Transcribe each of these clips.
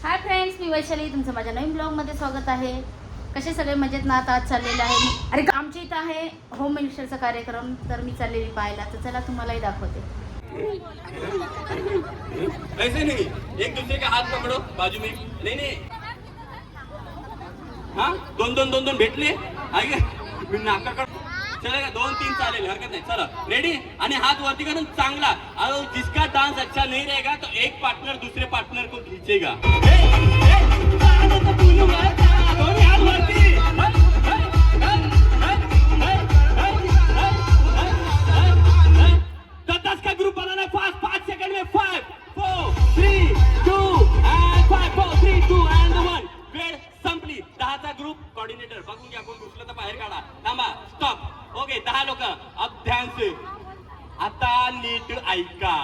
Hi friends, मी वैशाली. तुमचं माझ्या नवीन ब्लॉगमध्ये स्वागत आहे. कसे सगळे मजेत ना? आता आज चाललेलं आहे अरे आमच्या इथं आहे होम मिनिस्टरचा कार्यक्रम, तर मी चाललेली पाहायला. तर चला तुम्हालाही दाखवते. ऐसे नहीं, एक दूसरे का हाथ पकड़ो बाजू में. नहीं नहीं, हाँ दोन भेटले आगे मी नाकाकडे चलेगा. 2-3 चालेल, हरकत नाही. चला रेडी. आणि हात वरती करून चांगला. और जिसका डांस अच्छा नहीं रहेगा तो एक पार्टनर दूसरे पार्टनर को खींचेगा. दस का ग्रुप बनाना फास्ट. 5 सेकंड में 5 4 3 2 and 5 4 3 2 and 1. वेळ संपली. 10चा ग्रुप कोऑर्डिनेटर बघून घ्या, कोण घुसलं तर बाहेर काढा. थांबा, स्टॉप. ओके, 10 लोक. अब ध्यान से, आता नीट ऐका.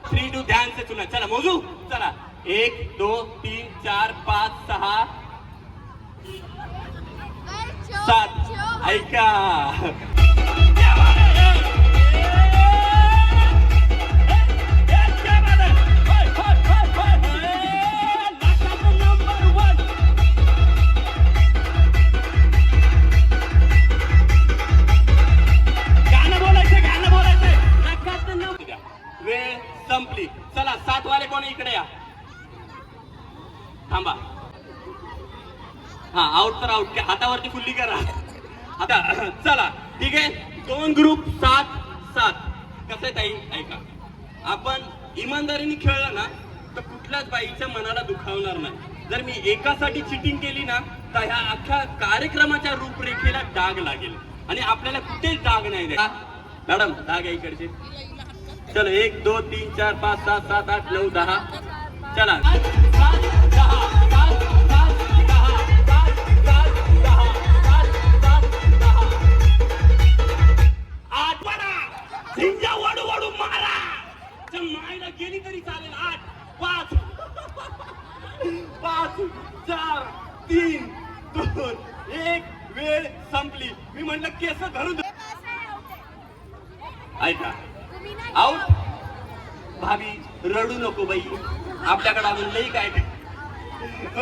3 2 ध्यान से सुना. चला मोजू. चला 1 2 3 4 5 6 7. ऐका. वेळ संपली. चला 7 वाले कोण इकडे या. थांबा. हा, आउट तर आउट. हातावरती फुल्ली करा आता. चला ठीक आहे. 2 ग्रुप 7-7. कसं आहे ताई, ऐका. आपण इमानदारीने खेळलं ना तर कुठल्याच बाईच्या मनाला दुखावणार नाही. जर मी एकासाठी चिटिंग केली ना तर ह्या अख्ख्या कार्यक्रमाच्या रूपरेखेला डाग लागेल आणि आपल्याला कुठेच डाग नाही द्या. मॅडम डाग आहे इकडचे. चलो 1 2 3 4 5 6 7 8 9 10. चला 7 10 7 7 10 7 7 10 7 7 10. 8 मारा. झिंजा वडू वडू मारा. जर मायला गेली तरी चालेल. 8 5 5 4 3 2 1. वेळ संपली. मी म्हणलं केस धरून. ऐका, आउट. भाभी रडू नको बाई, आपल्याकडे अजून लई काय.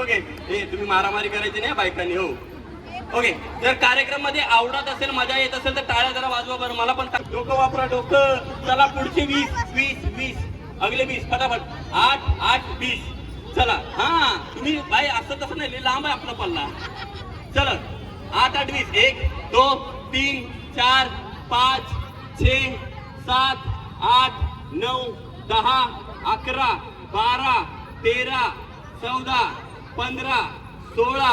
ओके, हे तुम्ही मारामारी करायची नाही बायकांनी. हो ओके. जर कार्यक्रम मध्ये आवडत असेल, मजा येत असेल तर टाळ्या जरा वाजवा बरं. मला पण डोकं वापरा, डोकं. चला पुढचे 20 अगले 20 फटाफट. 8 8 20. चला. हा तुम्ही बाई असं तसं नाही, लांब आहे आपला पल्ला. चला 8 8 20. 1 2 3 4 5 6 7 8 9 10 11 12 13 14 15 16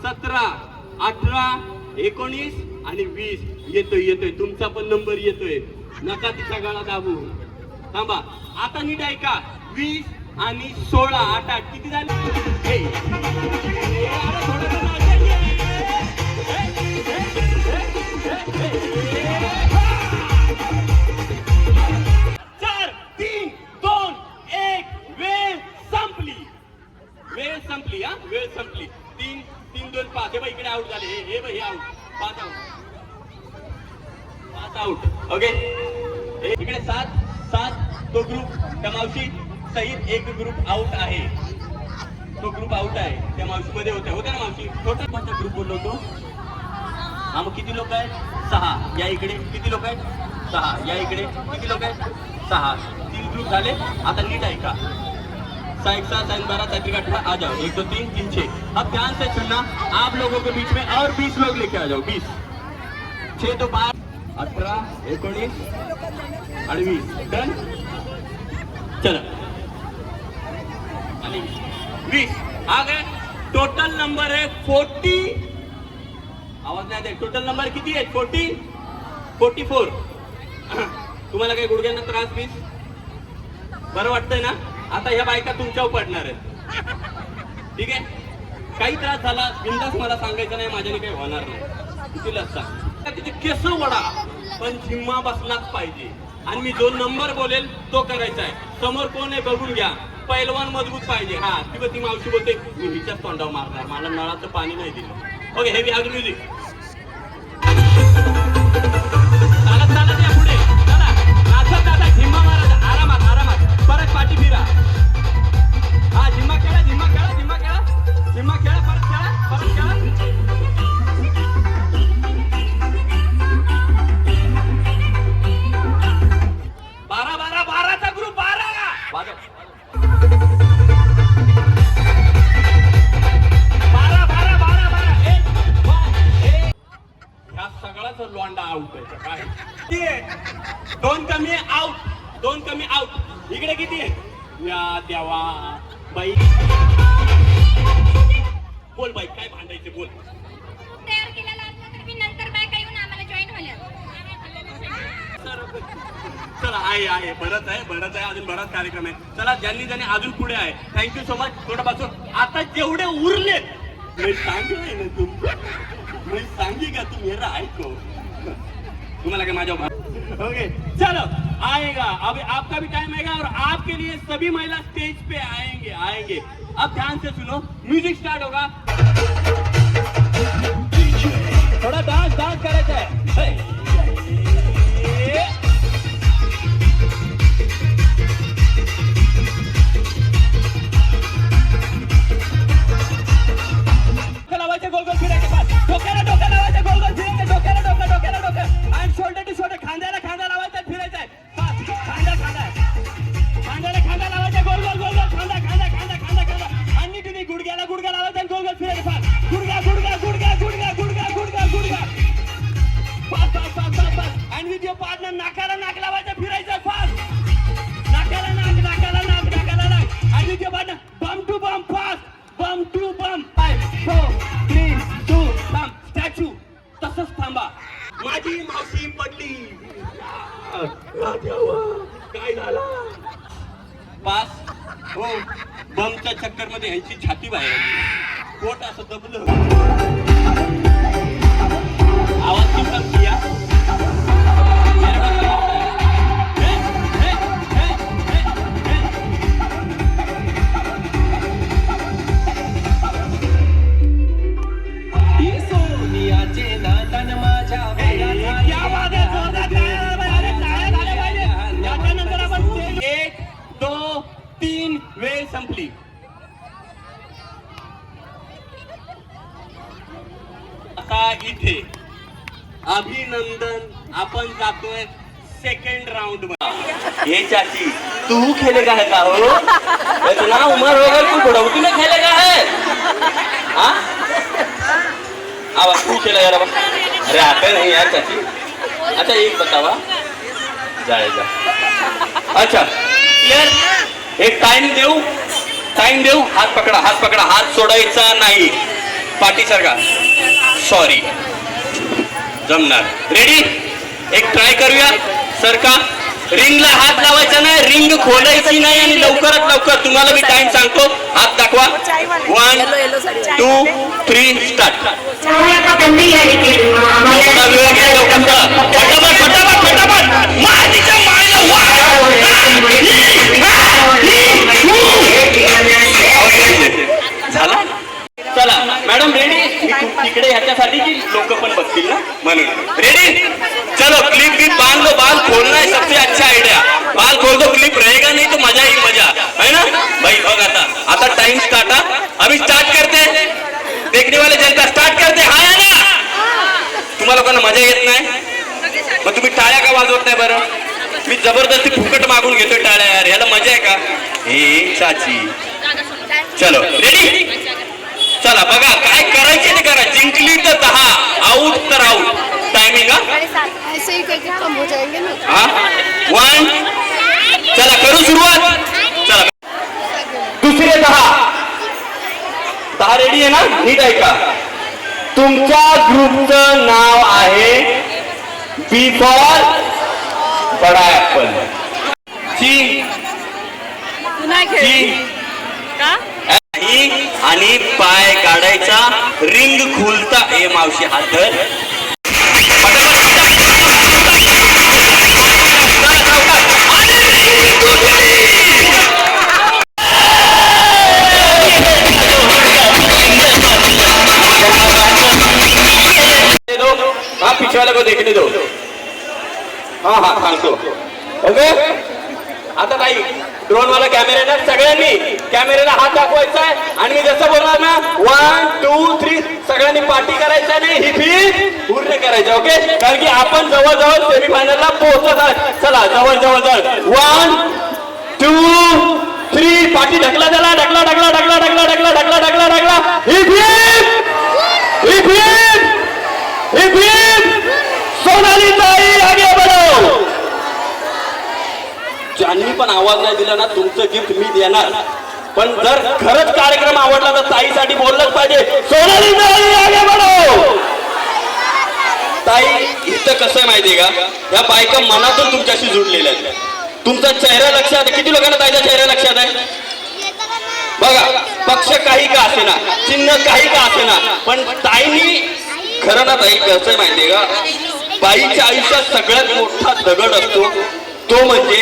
17 18 19 आणि 20. येतोय तुमचा पण नंबर येतोय. नका तिच्या गळा दाबू. थांबा. आता नीट ऐका. 20 आणि 16 8 8 किती झाले? वेळ संपली. 3 3 2 5. हे बाई इकडे आउट झाले. हे बाई आउट. 5 आउट. ओके, इकडे 7 तो ग्रुप त्या मावशी सहित एक ग्रुप आउट आहे. तो ग्रुप आउट आहे. त्या मावशी मध्ये होते ना मावशी. छोटा कोणता ग्रुप बोललो तो? हा, मग किती लोक आहेत? 6. या इकडे किती लोक आहेत? 6. या इकडे किती लोक आहेत? 6. 3 ग्रुप झाले. आता नीट ऐका. 6 7 12 13 18 आ जाओ. 1 2 3 3 6. अब ध्यान से सुनना. आप लोगों के बीच में और 20 लोग लेके आ जाओ. 20 6 तो 12 18 19 आणि 20. डन. चलो 20 आ गए. टोटल नंबर है 40. आवाज नाही. टोटल नंबर किती आहे? 44. तुम्हाला काही गुडघ्यांना त्रास बीस बरं वाटतंय ना? आता ह्या बायका तुमच्यावर पडणार आहेत. ठीक आहे. काही त्रास झाला बिंदास मला सांगायचं नाही, माझ्याने काही होणार नाही. तुला सांग तिथे केस वडा पण झिम्मा बसलाच पाहिजे. आणि मी जो नंबर बोलेल तो करायचा आहे. समोर कोण आहे बघून घ्या. पैलवान मजबूत पाहिजे. हा, किंवा ती मावशी बोलते मी हिच्याच तोंडावर मारणार, मला नळाचं पाणी नाही दिलं. Okay, heavy house music. चालत या पुढे. चला नाचत झिम्मा मारा. आरामात परत पाठी फिरा. हा, झिम्मा खेळा. बोलायचे बोल. तयार केलेला असला तर मी नंतर बॅक येऊन आम्हाला जॉईन व्हायला. चला आहे बरंच आहे अजून बराच कार्यक्रम आहे. चला ज्यांनी अजून पुढे आहे थँक्यू सो मच. थोडं बसून आता जेवढे उरले मैं सांगितलंय ना तुमको, मैं सांगी का तुम मेरा ऐको. तुम्हाला काय माझ्या ओके चलो आएगा. अब आपका भी टाइम आएगा और आपके लिए सभी महिला स्टेज पे आएंगे. अब ध्यान से सुनो, म्यूजिक स्टार्ट होगा. थोड़ा डांस करायचा आहे. लावायचे गोल गोल फिरायचे पास. डोक्याला लावायचे गोल गोल फिरायचे. डोक्याला डोकं आणि शोल्डर टू शोल्डर. खांद्याला खांदा लावायचा फिरायचा आहे. खांदा लावायचा गोल गोल खांदा आणि तुम्ही गुडघ्याला लावायचा गोल गोल फिरायचं पास. गुडघा पास. आणि विथ युअर पार्टनर नाकाला नाक लावायचं फिरायचं फास्ट. नाकाला नाक. आणि with your partner bum to bum fast. Bum to bum. 5 4 3 2 bum. Statue तसंच थांबा. माझी मावशी पडली. काय झालं पास हो. बमच्या चक्कर मध्ये यांची छाती बाहेर आली. पोट असं दबलं. आवाज किती किया. वेळ संपली. आता इथे अभिनंदन आपण जातोय सेकंड राउंड मध्ये. ये चाची तू खेलेगा है का हो. इतना उम्र हो गई तू बुढ़ौती में खेलेगा है. हाँ अब तू खेलेगा यार. अरे आते नहीं यार चाची. अच्छा एक बतावा जाएगा. अच्छा क्लियर. एक टाइम देऊ. हात पकडा. हात सोडायचा नाही. पाठी सारखा. सॉरी जमणार. रेडी. एक ट्राय करूया. सरका. रिंगला हात लावायचा नाही. रिंग खोलायची नाही. आणि लवकरात लवकर तुम्हाला मी टाइम सांगतो. हात दाखवा. 1 2 3 स्टार्ट. झाला. चला मॅडम रेडी. तिकडे ह्याच्यासाठी की लोक पण बघतील ना म्हणून. रेडी. चलो क्लिप बांध लो. बाल खोलना है सबसे अच्छा आइडिया. बाल खोल दो. क्लिप रहेगा नहीं तो मजा ही मजा है ना भाई. बघ आता टाइम स्टार्ट. अभी स्टार्ट करते. देखने वाले जनता स्टार्ट करते. हा या ना. तुम्हाला लोकांना मजा येत नाही मग तुम्ही टाळ्या का वाजवत नाही बरं. मी जबरदस्ती फुकट मागून घेतोय टाळ्या यार. ह्याला मजा आहे का. हे चाची. चलो रेडी. चला बघा काय करायचे ते करा. जिंकली तर 10. आउट तर आउट. टायमिंग हा 1. चला करू सुरुवात. चला दुसरे 10 रेडी आहे ना. नीट ऐका. तुमच्या ग्रुपचं नाव आहे बी फॉर बडा ऍपल. आणि पाय काढायचा. रिंग खुलता. ए मावशी हात धर. हाँ पीछे वाले को देखने दो. हाँ सांगतो. ओके आता नाही. ड्रोन वाला कॅमेरा ना सगळ्यांनी कॅमेऱ्याला हात दाखवायचा आहे. आणि मी जसं बोलणार ना 1 2 3 सगळ्यांनी पार्टी करायचं नाही. ही फी पूर्ण करायचं. ओके कारण की आपण जवळ सेमीफायनलला पोहोचत आहोत. चला जवळ 1 2 3 पार्टी ढकला त्याला. ढकला. ही फी सोनाली ताई आगे बढ़ो. ज्यांनी पण आवाज नाही दिला ना तुमचं गिफ्ट मी देणार. पण जर खरंच कार्यक्रम आवडला तर ताईसाठी बोललंच पाहिजे. सोनाली ताई कसं आहे माहितीये का, या बायका मनातून तुमच्याशी जुडलेल्या आहेत. तुमचा चेहरा लक्षात आहे. किती लोकांना ताईचा चेहरा लक्षात आहे? बघा, पक्ष काही का असेना, चिन्ह काही का असेना, पण ताईनी खरं ना ताई कसं आहे माहितीये का, बाईच्या आयुष्यात सगळ्यात मोठा दगड असतो तो म्हणजे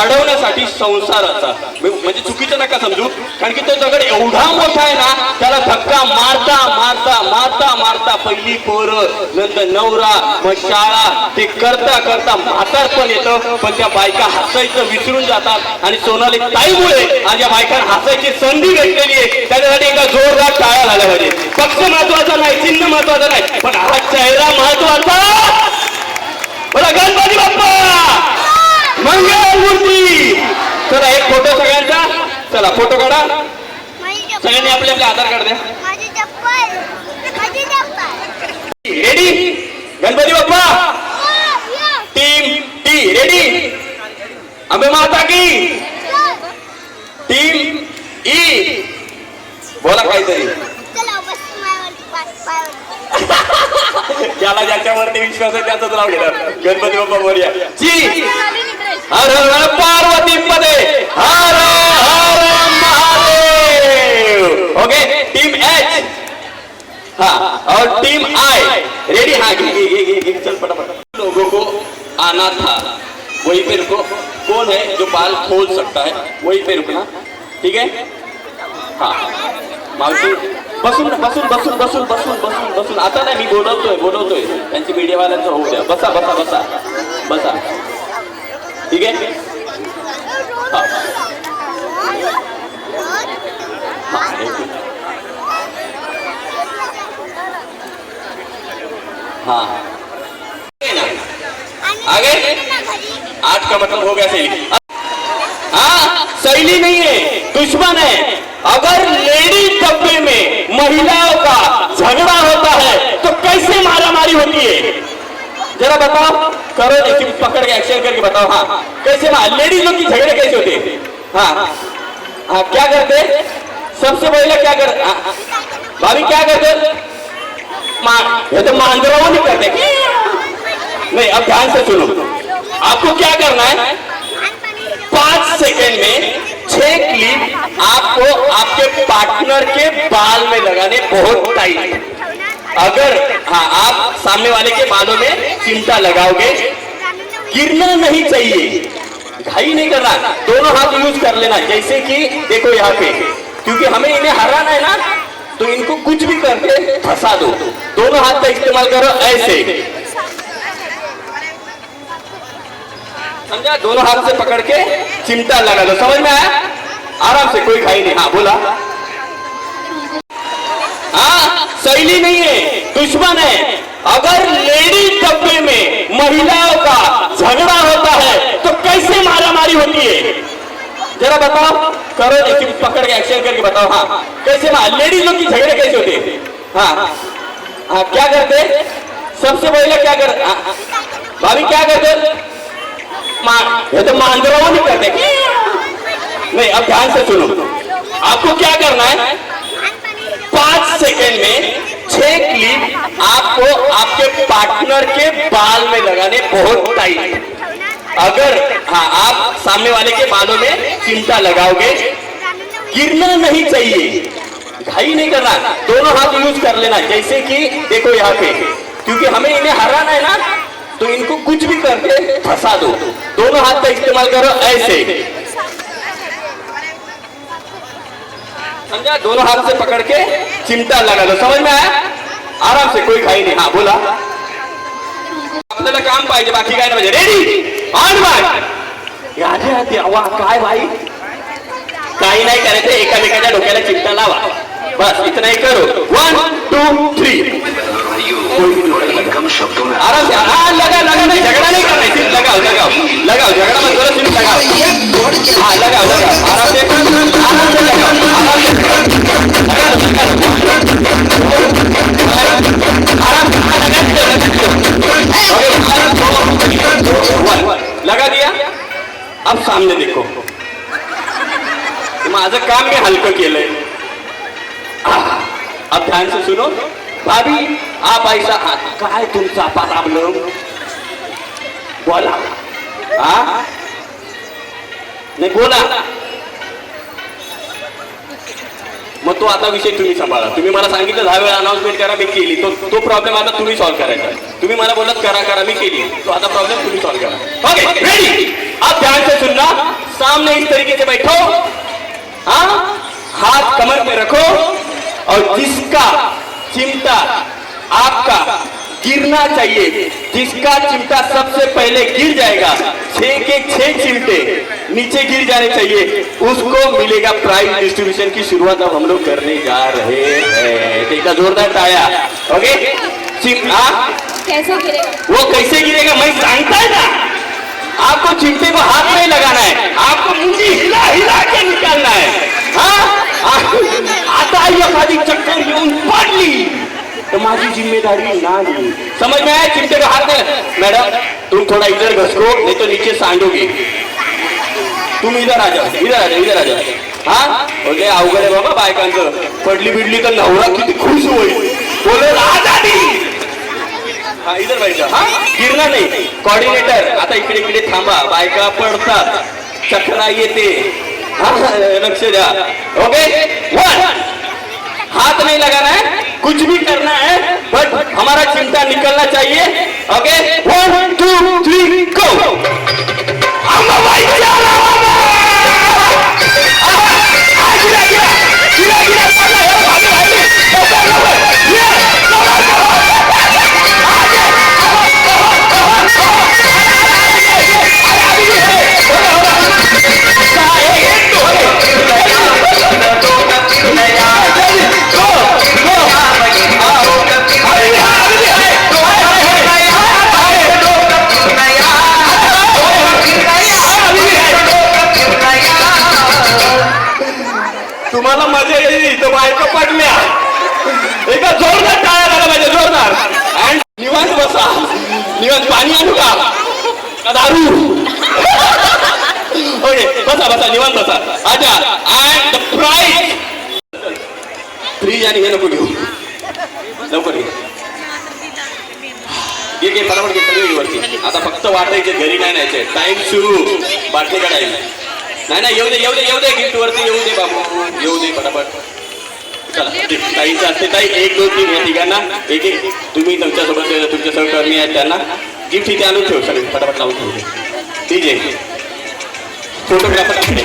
अडवण्यासाठी संसाराचा. म्हणजे चुकीचं नका समजू, कारण की तो दगड एवढा मोठा आहे ना, त्याला धक्का मारता मारता मारता मारता पहिली पोरं, नंतर नवरा, मग शाळा, ते करता करता म्हातारपण येतं. पण त्या बायका हसायचं विसरून जातात आणि सोनाली ताईमुळे आज या बायकांना हसायची संधी भेटलेली आहे. त्याच्यासाठी एका जोरदार टाळ्या झाल्या पाहिजे. पक्ष महत्वाचा नाही, चिन्ह महत्वाचा नाही, पण हा चेहरा महत्वाचा. बोला गणपती बाप्पा मंगल मूर्ती. चला एक फोटो सगळ्यांचा, चला फोटो काढा सगळ्यांनी. आपले आपले आधार कार्ड द्या. Ready? Ganpati Bappa team T ready? अंबे माता की टीम ई. बोला काहीतरी. ज्याला ज्याच्यावरती विश्वास आहे त्याच नाव घेणार. गणपती बाप्पा बोलूया. जी हर हर पार्वती पदे हर हर महादेव. Okay team H. हाँ और टीम आई रेडी? हाँ चल फटाफट. लोगों को आना था वहीं पे रुको. कौन है जो बाल खोल सकता है वहीं पे रुकना. ठीक है? हाँ मावशी बसून बसून बसून बसून बसून बसून बसून. आता नाही मी बोलवतोय त्यांची मीडियावाल्यांचं होऊ द्या. बसा बसा बसा बसा. ठीक आहे? हाँ आगे 8 का मतलब हो गया सैली. हाँ सैली नहीं है, दुश्मन है. अगर लेडीज डब्बे में महिलाओं का झगड़ा होता है तो कैसे मारामारी होती है? जरा बताओ, करो देखिए, पकड़ के एक्शन करके बताओ. हाँ कैसे लेडीज लोग की झगड़े कैसे होते हैं? हाँ हाँ क्या करते? सबसे पहले क्या कर भाभी क्या करते? ये तो मांजराओं नहीं करते. नहीं अब ध्यान से सुनो. आपको क्या करना है? 5 सेकेंड में 6 क्लिप आपको आपके पार्टनर के बाल में लगाने. बहुत टाइट. अगर हाँ आप सामने वाले के बालों में चिमटा लगाओगे, गिरना नहीं चाहिए, घाई नहीं करना. दोनों हाथ यूज कर लेना. जैसे कि देखो यहाँ पे, क्योंकि हमें इन्हें हराना है ना, तो इनको कुछ भी करके फंसा दो. दोनों हाथ का इस्तेमाल करो ऐसे. समझा? दोनों हाथ से पकड़ के चिमटा लगा दो. समझ में आया? आराम से, कोई खाई नहीं. हाँ बोला. हाँ सैली नहीं है, दुश्मन है. अगर लेडीज डब्बे में महिलाओं का झगड़ा होता है तो कैसे मारामारी होती है? जरा बताओ, करो देखिए, पकड़ के एक्शन करके बताओ. हाँ कैसे लेडीज लोग की झगड़े कैसे होते हैं? हाँ हाँ क्या करते? सबसे पहले क्या कर भाभी क्या करते? ये तो मांजराओं नहीं करते. नहीं अब ध्यान से सुनो. आपको क्या करना है? 5 सेकेंड में 6 क्लिप आपको आपके पार्टनर के बाल में लगाने. बहुत टाइट. अगर हाँ आप सामने वाले के बालों में चिमटा लगाओगे, गिरना नहीं चाहिए, घाई नहीं करना. दोनों हाथ यूज कर लेना. जैसे कि देखो यहाँ पे, क्योंकि हमें इन्हें हराना है ना, तो इनको कुछ भी करके फंसा दो. दोनों हाथ का इस्तेमाल करो ऐसे. समझा? दोनों हाथ से पकड़ के चिमटा लगा दो. समझ में आया? आराम से, कोई खाई नाही. हा बोला. आपल्याला काम पाहिजे, बाकी काय नाही पाहिजे. Ready on bye. याच्या देवा काय भाई, काही नाही करायचं. एकामेकाच्या डोक्याला चिमटा लावा. बस इतना ही करो. 1 2 3. आराम से. हाँ लगा लगा नहीं, झगड़ा नहीं करना है. सिर्फ लगाओ लगाओ लगाओ. झगड़ा मत करो, सिर्फ लगाओ. हाँ लगाओ लगाओ. आराम से लगाओ. आराम से लगा दिया. अब सामने देखो. माझं काम मी हलकं केलंय. अब ध्यान से सुनो. भाभी आप ऐसा काय तुमचा प्रॉब्लेम? बोला. हा नाही बोला. मग तो आता विषय तुम्ही सांभाळा. तुम्ही मला सांगितलं 10 वेळा अनाउन्समेंट करा, मी केली. तो प्रॉब्लेम आता तुम्ही सॉल्व्ह करायचा आहे. तुम्ही मला बोललात करा, मी केली. तो आता प्रॉब्लेम तुम्ही सॉल्व्ह करा. Okay ready. अब ध्यान से सुनना. सामने इस तरीके से बैठो. हाँ, हाथ कमर पे रखो और जिसका चिमटा आपका गिरना चाहिए, जिसका चिमटा सबसे पहले गिर जाएगा, 6 के 6 चिमटे नीचे गिर जाने चाहिए, उसको मिलेगा प्राइज डिस्ट्रीब्यूशन की शुरुआत अब हम लोग करने जा रहे हैं. ठीक है, जोरदार तालियां. ओके. कैसे गिरेगा? वो कैसे गिरेगा मैं जानता है ना. आपको चिमटे को हाथ नहीं लगाना है, आपको मुंडी हिला हिला के निकालना है. हाँ, आता एखादी चक्कर येऊन पडली तो माझी जिम्मेदारी नाही. समझ में आया? चिमटे को हाथ में. मैडम तुम थोड़ा इधर घसको, नहीं तो नीचे सांडोगे. तुम इधर आ जाओ, इधर आ जाओ. हाँ ओके. अवघड आहे बाबा बायकांचं. पडली बिडली तर नवरा किती खुश होईल. बोलेल आजादी. हा इधर बैठ जा. हा गिरणार नाही. कॉर्डिनेटर आता इकडे थांबा. बायका पडतात, चक्रा येते. हा लक्ष द्या. ओके. 1 हाथ नहीं लगाना है, कुछ भी करना है, बट हमारा चिमटा निकलना चाहिए. ओके 1 2 3 गो. तुम्हाला मजा येईल. तर बायका पडल्या. एका जोरदार टाळ्या झाला पाहिजे, जोरदार. अँड निवांत बसा. निवांत. पाणी आणू का दारू? ओके बसा निवांत बसा. अच्छा. And the price. फ्रीज आणि हे नको घेऊ. लवकर घे फटाफट घे. सगळे वरती. आता फक्त वाटायचे, घरी नाही न्यायचे. टाइम सुरू. बाटली काढायला नाही. येऊ दे गिफ्ट वरती येऊ दे बाबू. येऊ दे फटाफट. चला ताईचं असते. ताई 1 2 3 या ठिकाणा एक तुम्ही तुमच्यासोबत तुमचे सहकर्मी आहेत त्यांना गिफ्ट इथे आणून ठेव. सगळे फटाफट लावून ठेवले. ठीक आहे. फोटोग्राफर इकडे.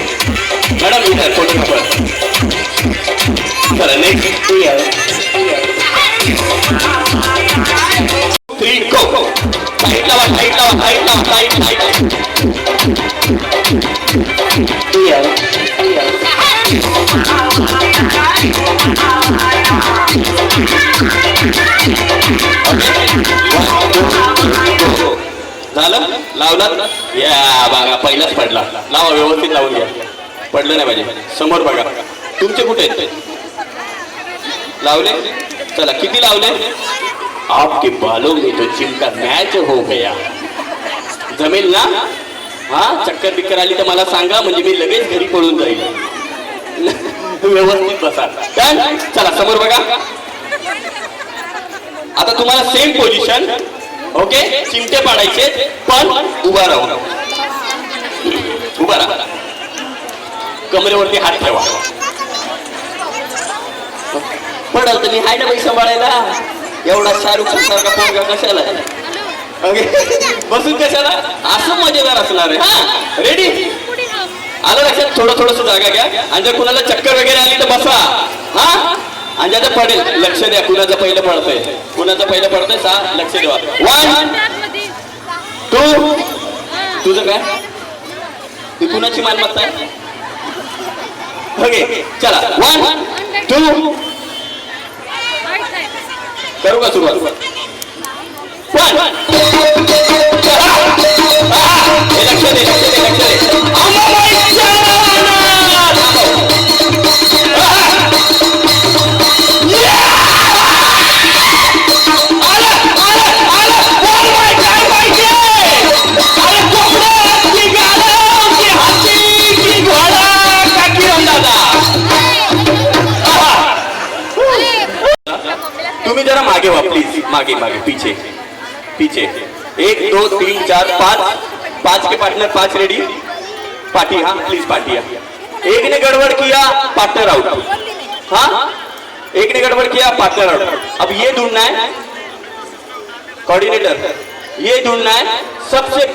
मॅडम इथे फोटोग्राफर. चला नेक्स्ट 3 गो. टाईट लावा. झालं लावला. या बघा पहिलाच पडला. लावा व्यवस्थित लावून घ्या. पडलं नाही पाहिजे. समोर बघा. तुमचे कुठे आहेत? लावले. चला किती लावले? आपके बालों में तो चिमटा मॅच हो गया. जमेल ना? हा चक्कर बिक्कर आली तर मला सांगा, म्हणजे मी लगेच घरी पळून जाईल. व्यवस्थित बसा. चला समोर बघा. आता तुम्हाला सेम पोझिशन. ओके. चिमटे पाडायचे पण उभा राहून. उभा राहा. कमरेवरती हात ठेवा. पडल तर मी हाय ना बाई सांभाळायला. एवढा शाहरुख खान सारखा पोरगा कशाला? ओके बसून कशाला? असं मजेदार असणार आहे. हा रेडी. आलं लक्षात? थोडस जागा घ्या. आणि जर कुणाला चक्कर वगैरे आली तर बसा. हा आणि ज्याचं पडेल लक्ष द्या. कुणाचं पहिलं पडतंय 6 लक्ष द्या. 1 2 तुझं काय? ती कुणाची मालमत्ता आहे? ओके चला 1 2 करू का सुरुवात? 1 लक्ष दे. तुम्ही जरा मागे वा प्लीज. मागे पीछे 1 2 3 4 5 के पार्टनर 5 रेडी पार्टी हाँ प्लीज पार्टी एक ने गड़बड़ किया पार्टनर आउट हाँ एक ने गड़बड़ किया पार्टनर आउट अब ये ढूंढना है कोऑर्डिनेटर ये ढूंढना है सबसे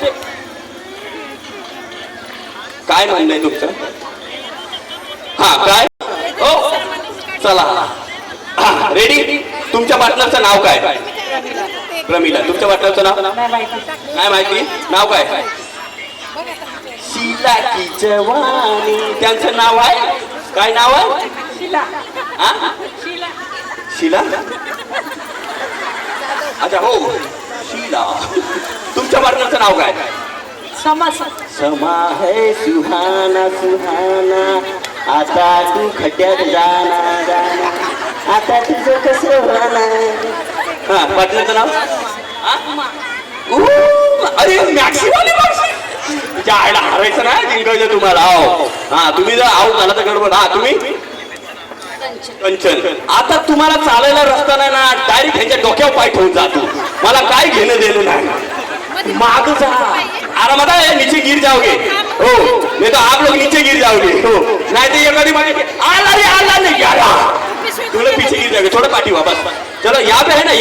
काय म्हणणं आहे तुमचं हा काय ओ चला रेडी तुमच्या पार्टनरचं नाव काय प्रमिला तुमच्या पार्टनरचं नाव नाही माहिती नाव काय शीला की जवानी त्यांचं नाव आहे काय नाव आहे शीला अच्छा हो शीला तुमच्या पार्टनरचं नाव काय समा है सुहाना सुहाना आता तू खड्ड्यात जाना जाना आता तुझं कसं होणार हा पार्टनरचं नाव अरे मॅक्सिमम जायला हरायचं ना जिंकायचं तुम्हाला हा तुम्ही जर आऊट झाला तर गडबड हा तुम्ही कंचन आता तुम्हाला चालायला रस्ता नाही ना डायरेक्ट ह्याच्या डोक्यावर पाय ठेवून जातो मला काय घेणं देणं नाही माग जा आरामात आहे नीचे गिर जाओगे हो नहीं तो आप लोग नीचे गिर जाओगे हो नहीं तो एखादी मागे आला नहीं आला नहीं यार तुमने पीछे गिर जाओगे थोड़ा पार्टी वापस चलो यहाँ पे है ना